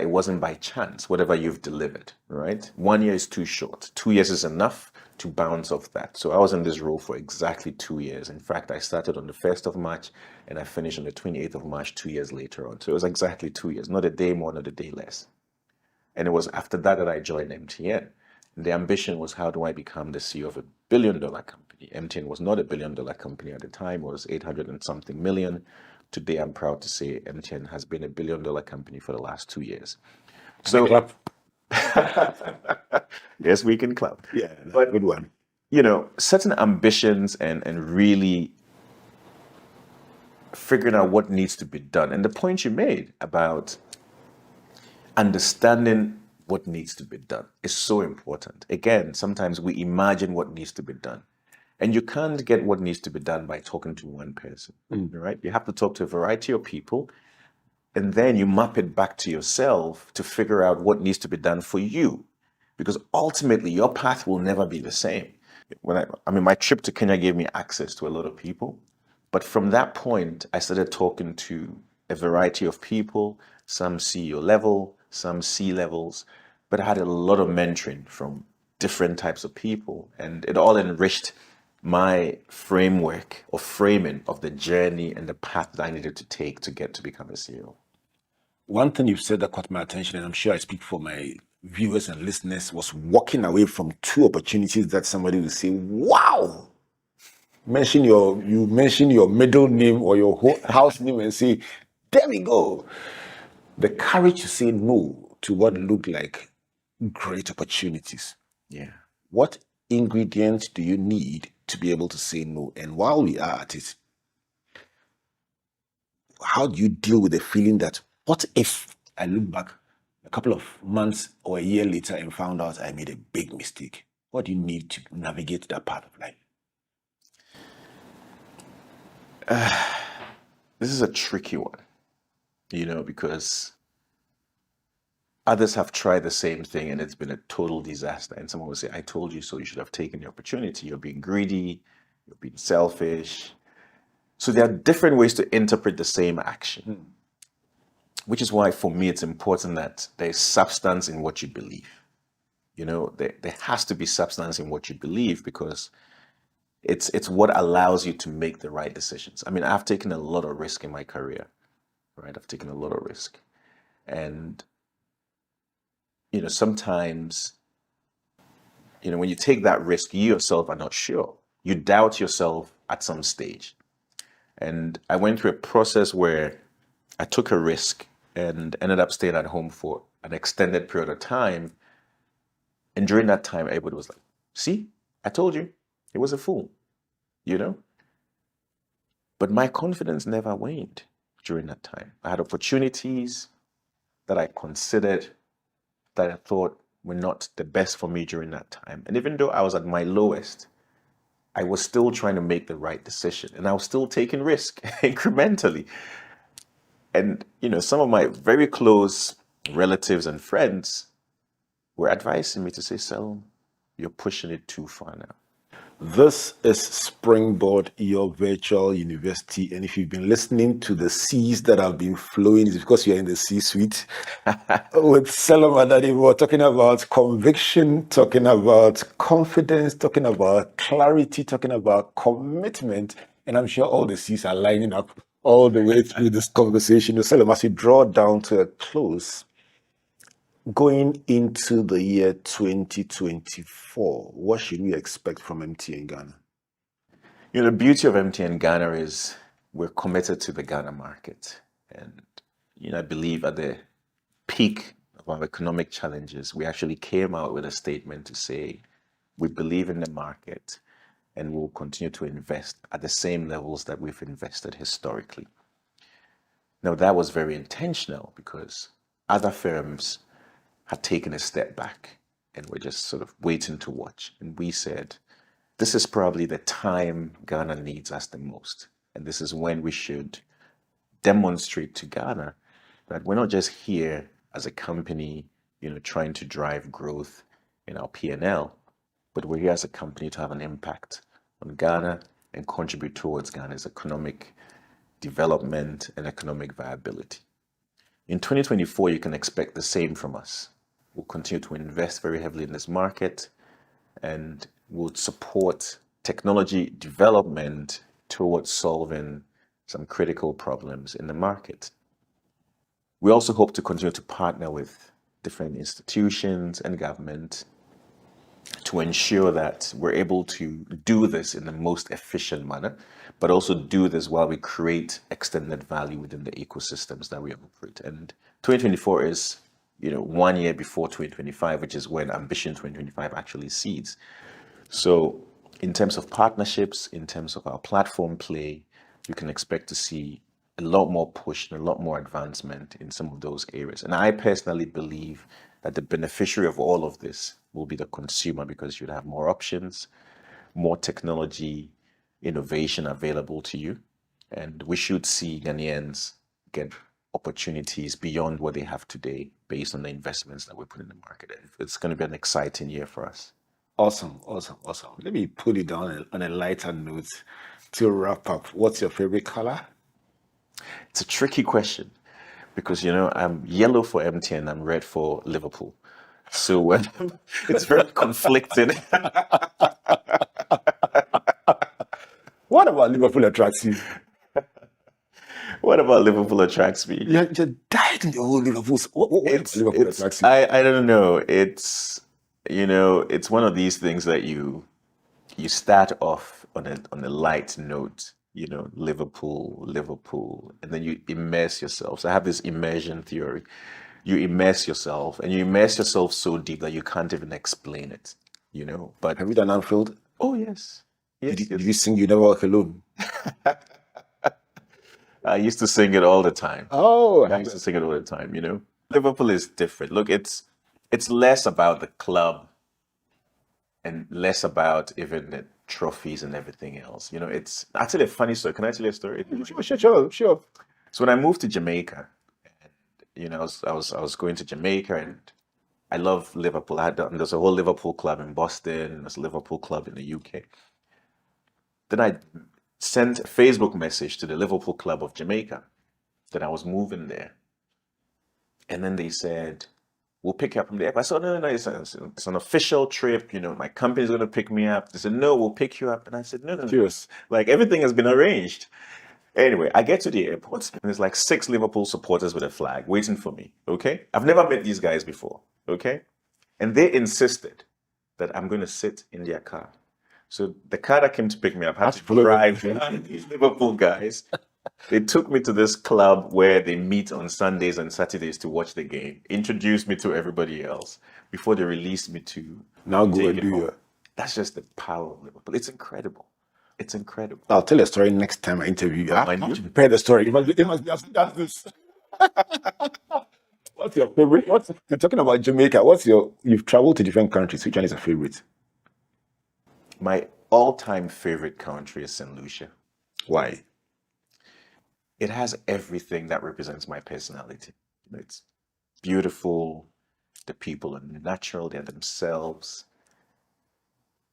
it wasn't by chance, whatever you've delivered, right? 1 year is too short. 2 years is enough to bounce off that. So I was in this role for exactly 2 years. In fact, I started on the 1st of March and I finished on the 28th of March, 2 years later on. So it was exactly 2 years, not a day more, not a day less. And it was after that I joined MTN. And the ambition was, how do I become the CEO of $1 billion company? MTN was not a $1 billion company at the time, it was 800 and something million. Today, I'm proud to say MTN has been a $1 billion company for the last 2 years. So, Clap. yes, we can clap. Yeah, But good one. Certain ambitions and really figuring out what needs to be done. And the point you made about understanding what needs to be done is so important. Again, sometimes we imagine what needs to be done. And you can't get what needs to be done by talking to one person, right? You have to talk to a variety of people, and then you map it back to yourself to figure out what needs to be done for you. Because ultimately, your path will never be the same. My trip to Kenya gave me access to a lot of people. But from that point, I started talking to a variety of people, some CEO level, some C levels, but I had a lot of mentoring from different types of people, and it all enriched my framework or framing of the journey and the path that I needed to take to get to become a CEO. One thing you've said that caught my attention, and I'm sure I speak for my viewers and listeners, was walking away from 2 opportunities that somebody will say, wow. You mention your middle name or your house name and say, there we go. The courage to say no to what looked like great opportunities. Yeah. What ingredients do you need to be able to say no? And while we are at it, how do you deal with the feeling that, what if I look back a couple of months or a year later and found out I made a big mistake? What do you need to navigate that part of life? This is a tricky one, because others have tried the same thing and it's been a total disaster. And someone will say, I told you so, you should have taken the opportunity. You're being greedy, you're being selfish. So there are different ways to interpret the same action, which is why for me it's important that there's substance in what you believe. There has to be substance in what you believe, because it's what allows you to make the right decisions. I've taken a lot of risk in my career, right? I've taken a lot of risk. And, sometimes, when you take that risk, you yourself are not sure. You doubt yourself at some stage. And I went through a process where I took a risk and ended up staying at home for an extended period of time. And during that time, everybody was like, see, I told you, he was a fool, But my confidence never waned during that time. I had opportunities that I considered that I thought were not the best for me during that time. And even though I was at my lowest, I was still trying to make the right decision, and I was still taking risk incrementally. And, some of my very close relatives and friends were advising me to say, Selorm, you're pushing it too far now. This is Springboard, your virtual university. And if you've been listening to the C's that have been flowing, it's because you're in the C-suite with Selorm Adadevoh, talking about conviction, talking about confidence, talking about clarity, talking about commitment. And I'm sure all the C's are lining up all the way through this conversation. Selorm, as we draw down to a close, going into the year 2024, what should we expect from MTN Ghana? The beauty of MTN Ghana is we're committed to the Ghana market. And, I believe at the peak of our economic challenges, we actually came out with a statement to say, we believe in the market and we'll continue to invest at the same levels that we've invested historically. Now, that was very intentional because other firms had taken a step back and were just sort of waiting to watch. And we said, this is probably the time Ghana needs us the most. And this is when we should demonstrate to Ghana that we're not just here as a company, trying to drive growth in our P&L, but we're here as a company to have an impact on Ghana and contribute towards Ghana's economic development and economic viability. In 2024, you can expect the same from us. We'll continue to invest very heavily in this market, and we'll support technology development towards solving some critical problems in the market. We also hope to continue to partner with different institutions and government to ensure that we're able to do this in the most efficient manner, but also do this while we create extended value within the ecosystems that we operate. And 2024 is, 1 year before 2025, which is when Ambition 2025 actually seeds. So in terms of partnerships, in terms of our platform play, you can expect to see a lot more push and a lot more advancement in some of those areas. And I personally believe that the beneficiary of all of this will be the consumer, because you'd have more options, more technology, innovation available to you. And we should see Ghanaians get opportunities beyond what they have today based on the investments that we put in the market. It's going to be an exciting year for us. Awesome. Let me put it down on a lighter note to wrap up. What's your favorite color? It's a tricky question because, I'm yellow for MTN, I'm red for Liverpool. So it's very conflicting. What about Liverpool attracts you? What about Liverpool attracts me? You died in the whole Liverpool. What Liverpool attracts you? I don't know. It's one of these things that you start off on a light note, Liverpool, and then you immerse yourself. So I have this immersion theory. You immerse yourself, and you immerse yourself so deep that you can't even explain it, But have you done Anfield? Oh yes. Did you sing "You Never Walk Alone"? I used to sing it all the time. Oh, I used to sing it all the time. Liverpool is different. Look, it's less about the club and less about even the trophies and everything else. It's actually a funny story. Can I tell you a story? Sure. So when I moved to Jamaica, and, I was going to Jamaica, and I love Liverpool. There's a whole Liverpool club in Boston. There's a Liverpool club in the UK. Then I sent a Facebook message to the Liverpool Club of Jamaica that I was moving there. And then they said, we'll pick you up from the airport. I said, no, it's an official trip. My company's going to pick me up. They said, no, we'll pick you up. And I said, no. Cheers. Like, everything has been arranged. Anyway, I get to the airport, and there's like 6 Liverpool supporters with a flag waiting for me, okay? I've never met these guys before, okay? And they insisted that I'm going to sit in their car. So the car that came to pick me up had to drive behind these Liverpool guys. They took me to this club where they meet on Sundays and Saturdays to watch the game, introduced me to everybody else before they released me to now go take and it do home. your. That's just the power of Liverpool. It's incredible. It's incredible. I'll tell a story next time I interview you. I mind have you? to prepare the story. It must be as good as this. What's your favorite? You're talking about Jamaica. You've traveled to different countries. Which one is your favorite? My all-time favorite country is St. Lucia. Why? It has everything that represents my personality. It's beautiful. The people are natural. They're themselves.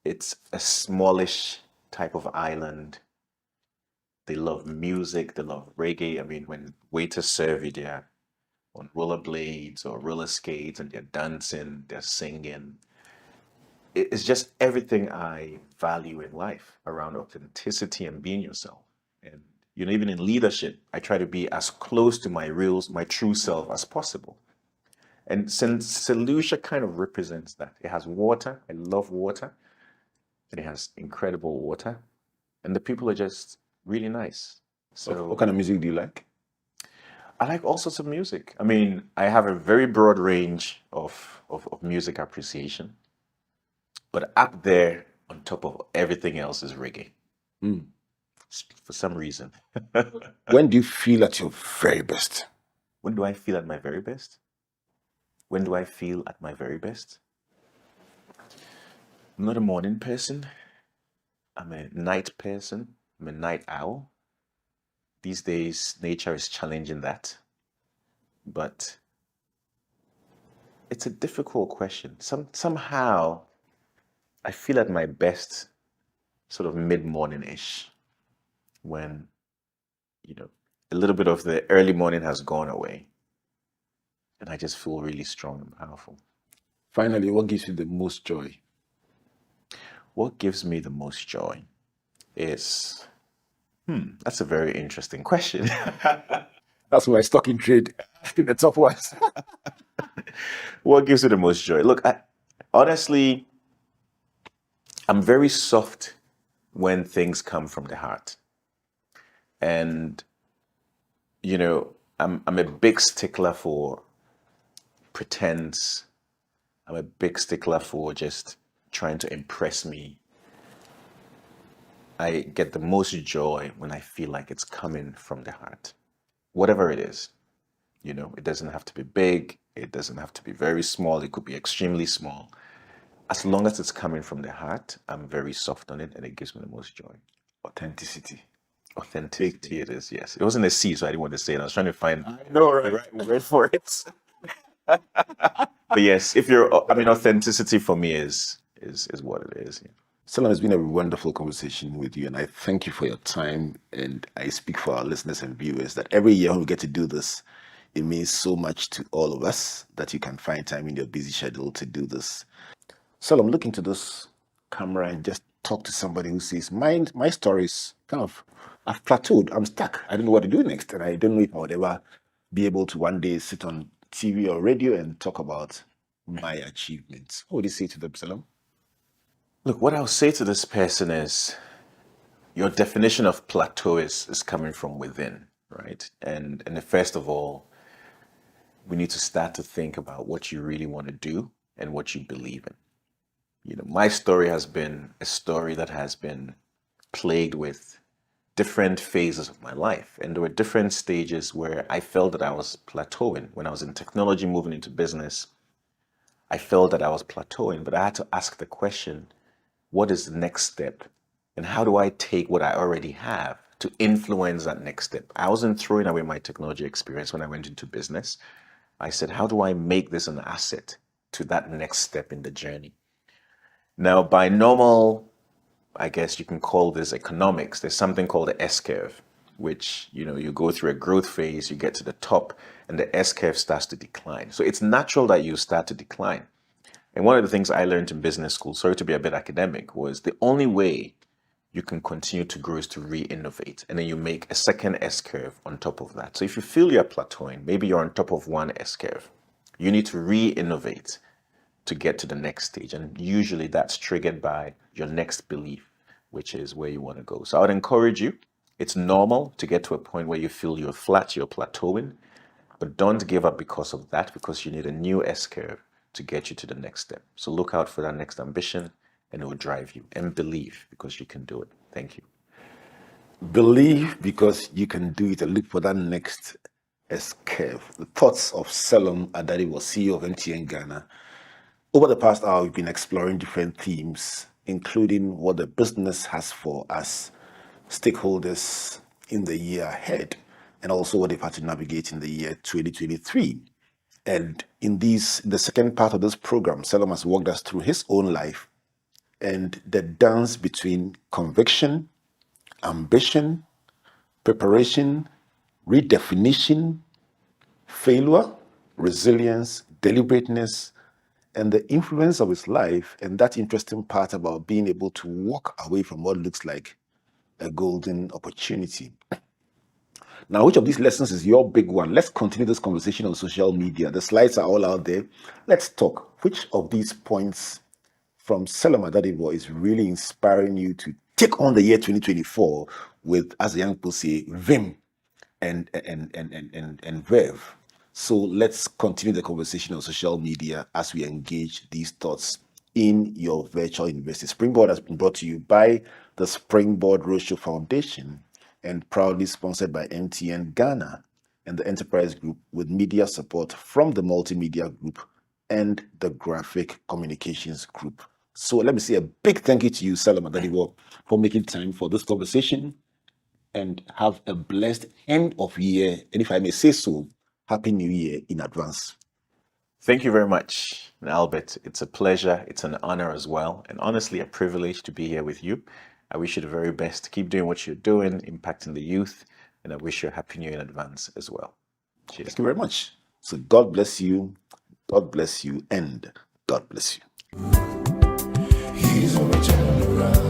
It's a smallish type of island. They love music. They love reggae. I mean, when waiters serve you, they're on rollerblades or roller skates, and they're dancing, they're singing. It's just everything I value in life around authenticity and being yourself. And even in leadership, I try to be as close to my true self as possible. And St. Lucia kind of represents that. It has water. I love water. And it has incredible water. And the people are just really nice. So what kind of music do you like? I like all sorts of music. I mean, I have a very broad range of music appreciation. But up there, on top of everything else, is reggae. For some reason. When do you feel at your very best? When do I feel at my very best? When do I feel at my very best? I'm not a morning person. I'm a night person. I'm a night owl. These days, nature is challenging that. But it's a difficult question. Somehow, I feel at my best sort of mid-morning-ish, when, a little bit of the early morning has gone away. And I just feel really strong and powerful. Finally, what gives you the most joy? What gives me the most joy is, that's a very interesting question. That's why stock in trade, asking the tough ones. What gives you the most joy? Look, honestly, I'm very soft when things come from the heart. And, you know, I'm a big stickler for pretense. I'm a big stickler for just trying to impress me. I get the most joy when I feel like it's coming from the heart, whatever it is. You know, it doesn't have to be big. It doesn't have to be very small. It could be extremely small. As long as it's coming from the heart, I'm very soft on it and it gives me the most joy. Authenticity. Authenticity it is, yes. It wasn't a C, so I didn't want to say it. I was trying to find No, the right word for it. But yes, authenticity for me is what it is. Yeah. Selorm, it's been a wonderful conversation with you, and I thank you for your time. And I speak for our listeners and viewers that every year when we get to do this, it means so much to all of us that you can find time in your busy schedule to do this. Selorm, look into this camera and just talk to somebody who says, my story is kind of, I've plateaued, I'm stuck, I don't know what to do next, and I don't know if I would ever be able to one day sit on TV or radio and talk about my achievements. What would you say to them, Selorm? Look, what I'll say to this person is your definition of plateau is coming from within, right? And first of all, we need to start to think about what you really want to do and what you believe in. You know, my story has been a story that has been plagued with different phases of my life. And there were different stages where I felt that I was plateauing. When I was in technology, moving into business, I felt that I was plateauing, but I had to ask the question, what is the next step? And how do I take what I already have to influence that next step? I wasn't throwing away my technology experience when I went into business. I said, how do I make this an asset to that next step in the journey? Now, by normal, I guess you can call this economics, there's something called the S-curve, which, you know, you go through a growth phase, you get to the top, and the S-curve starts to decline. So it's natural that you start to decline. And one of the things I learned in business school, sorry to be a bit academic, was the only way you can continue to grow is to re-innovate. And then you make a second S-curve on top of that. So if you feel you're plateauing, maybe you're on top of one S-curve, you need to re-innovate to get to the next stage. And usually that's triggered by your next belief, which is where you want to go. So I would encourage you, it's normal to get to a point where you feel you're flat, you're plateauing, but don't give up because of that, because you need a new S-curve to get you to the next step. So look out for that next ambition and it will drive you. And believe, because you can do it. Thank you. Believe because you can do it, and look for that next S-curve. The thoughts of Selorm Adadevoh, CEO of MTN Ghana. Over the past hour, we've been exploring different themes, including what the business has for us, stakeholders in the year ahead, and also what they've had to navigate in the year 2023. And in the second part of this program, Selorm has walked us through his own life and the dance between conviction, ambition, preparation, redefinition, failure, resilience, deliberateness, and the influence of his life, and that interesting part about being able to walk away from what looks like a golden opportunity. Now, which of these lessons is your big one? Let's continue this conversation on social media. The slides are all out there. Let's talk. Which of these points from Selorm Adadevoh is really inspiring you to take on the year 2024 with, as the young people say, vim and verve? So let's continue the conversation on social media as we engage these thoughts in your virtual university. Springboard has been brought to you by the Springboard Roadshow Foundation and proudly sponsored by MTN Ghana and the Enterprise Group, with media support from the Multimedia Group and the Graphic Communications Group. So let me say a big thank you to you, Selorm Adadevoh, for making time for this conversation, and have a blessed end of year. And if I may say so, Happy New Year in advance. Thank you very much, Albert. It's a pleasure. It's an honor as well. And honestly, a privilege to be here with you. I wish you the very best. Keep doing what you're doing, impacting the youth. And I wish you a Happy New Year in advance as well. Cheers. Thank you very much. So God bless you, and God bless you. He's always turning around.